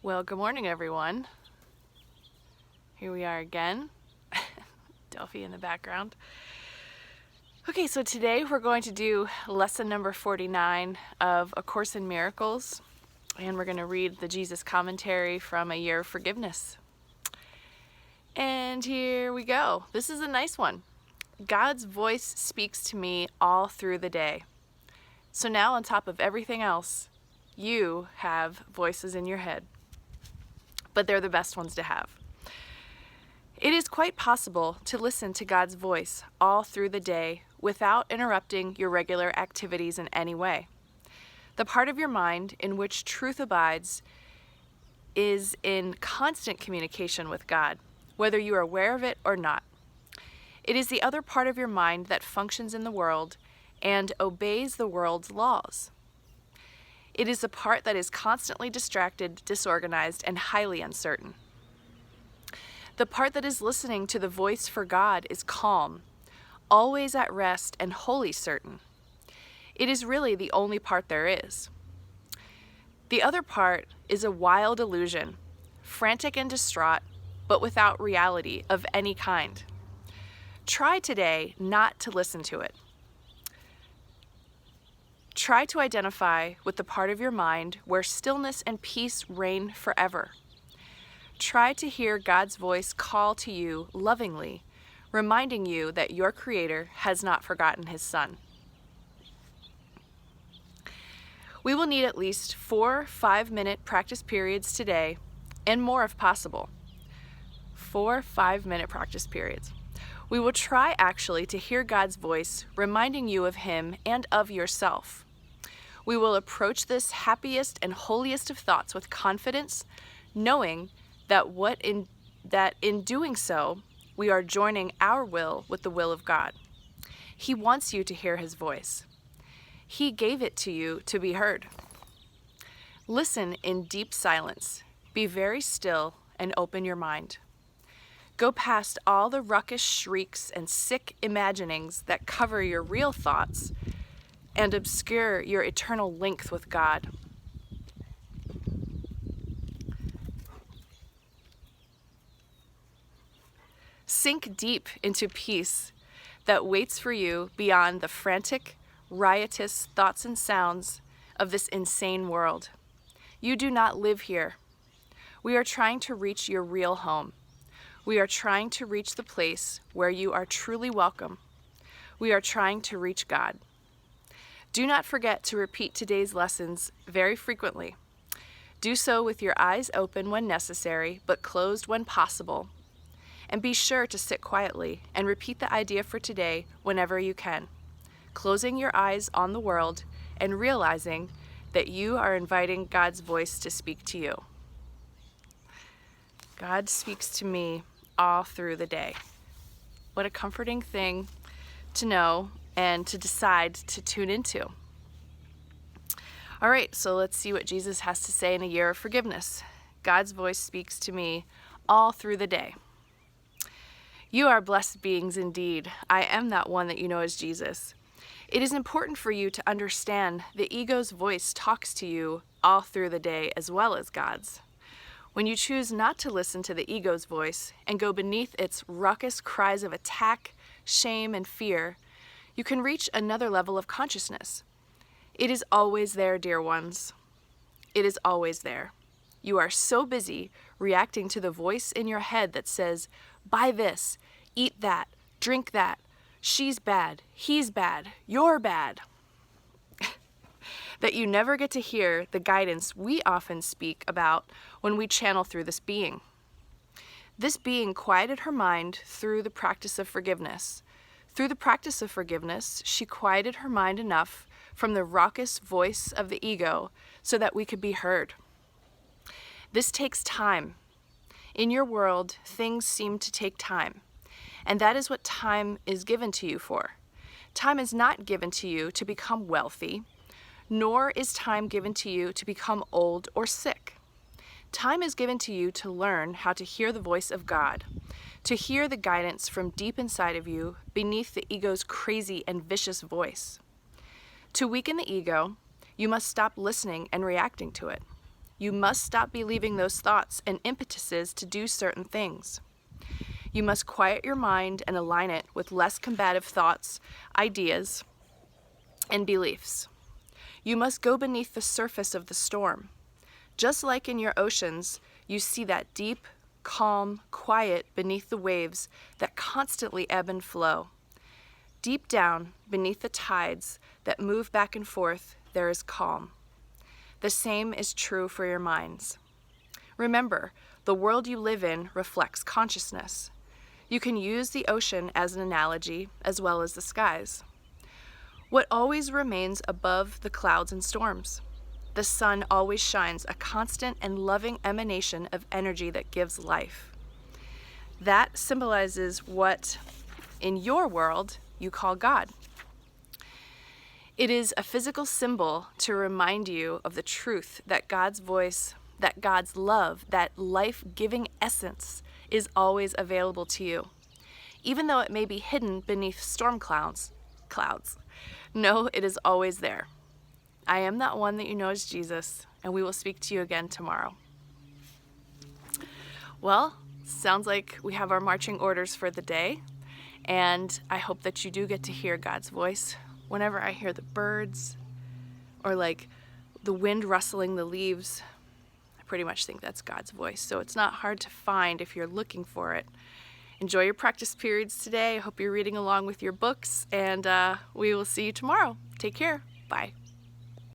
Well, good morning, everyone. Here we are again. Delphi in the background. Okay, so today we're going to do lesson number 49 of A Course in Miracles, and we're going to read the Jesus commentary from A Year of Forgiveness. And here we go. This is a nice one. God's voice speaks to me all through the day. So now, on top of everything else, you have voices in your head. But they're the best ones to have. It is quite possible to listen to God's voice all through the day without interrupting your regular activities in any way. The part of your mind in which truth abides is in constant communication with God, whether you are aware of it or not. It is the other part of your mind that functions in the world and obeys the world's laws. It is the part that is constantly distracted, disorganized, and highly uncertain. The part that is listening to the voice for God is calm, always at rest, and wholly certain. It is really the only part there is. The other part is a wild illusion, frantic and distraught, but without reality of any kind. Try today not to listen to it. Try to identify with the part of your mind where stillness and peace reign forever. Try to hear God's voice call to you lovingly, reminding you that your Creator has not forgotten His Son. We will need at least 4 5-minute practice periods today, and more if possible. 4 5-minute practice periods. We will try actually to hear God's voice, reminding you of Him and of yourself. We will approach this happiest and holiest of thoughts with confidence, knowing that in doing so, we are joining our will with the will of God. He wants you to hear His voice. He gave it to you to be heard. Listen in deep silence. Be very still and open your mind. Go past all the ruckus shrieks and sick imaginings that cover your real thoughts and obscure your eternal length with God. Sink deep into peace that waits for you beyond the frantic, riotous thoughts and sounds of this insane world. You do not live here. We are trying to reach your real home. We are trying to reach the place where you are truly welcome. We are trying to reach God. Do not forget to repeat today's lessons very frequently. Do so with your eyes open when necessary, but closed when possible. And be sure to sit quietly and repeat the idea for today whenever you can, closing your eyes on the world and realizing that you are inviting God's voice to speak to you. God speaks to me all through the day. What a comforting thing to know and to decide to tune into. All right, so let's see what Jesus has to say in A Year of Forgiveness. God's voice speaks to me all through the day. You are blessed beings indeed. I am that one that you know as Jesus. It is important for you to understand the ego's voice talks to you all through the day as well as God's. When you choose not to listen to the ego's voice and go beneath its raucous cries of attack, shame, and fear, you can reach another level of consciousness. It is always there, dear ones. It is always there. You are so busy reacting to the voice in your head that says, buy this, eat that, drink that, she's bad, he's bad, you're bad, that you never get to hear the guidance we often speak about when we channel through this being. This being quieted her mind through the practice of forgiveness. Through the practice of forgiveness, she quieted her mind enough from the raucous voice of the ego so that we could be heard. This takes time. In your world, things seem to take time, and that is what time is given to you for. Time is not given to you to become wealthy, nor is time given to you to become old or sick. Time is given to you to learn how to hear the voice of God, to hear the guidance from deep inside of you beneath the ego's crazy and vicious voice. To weaken the ego, you must stop listening and reacting to it. You must stop believing those thoughts and impetuses to do certain things. You must quiet your mind and align it with less combative thoughts, ideas, and beliefs. You must go beneath the surface of the storm. Just like in your oceans, you see that deep, calm, quiet beneath the waves that constantly ebb and flow. Deep down, beneath the tides that move back and forth, there is calm. The same is true for your minds. Remember, the world you live in reflects consciousness. You can use the ocean as an analogy, as well as the skies. What always remains above the clouds and storms? The sun always shines, a constant and loving emanation of energy that gives life. That symbolizes what, in your world, you call God. It is a physical symbol to remind you of the truth that God's voice, that God's love, that life-giving essence is always available to you, even though it may be hidden beneath storm clouds. No, it is always there. I am that one that you know as Jesus, and we will speak to you again tomorrow. Well, sounds like we have our marching orders for the day, and I hope that you do get to hear God's voice. Whenever I hear the birds or like the wind rustling the leaves, I pretty much think that's God's voice. So it's not hard to find if you're looking for it. Enjoy your practice periods today. I hope you're reading along with your books, and we will see you tomorrow. Take care. Bye.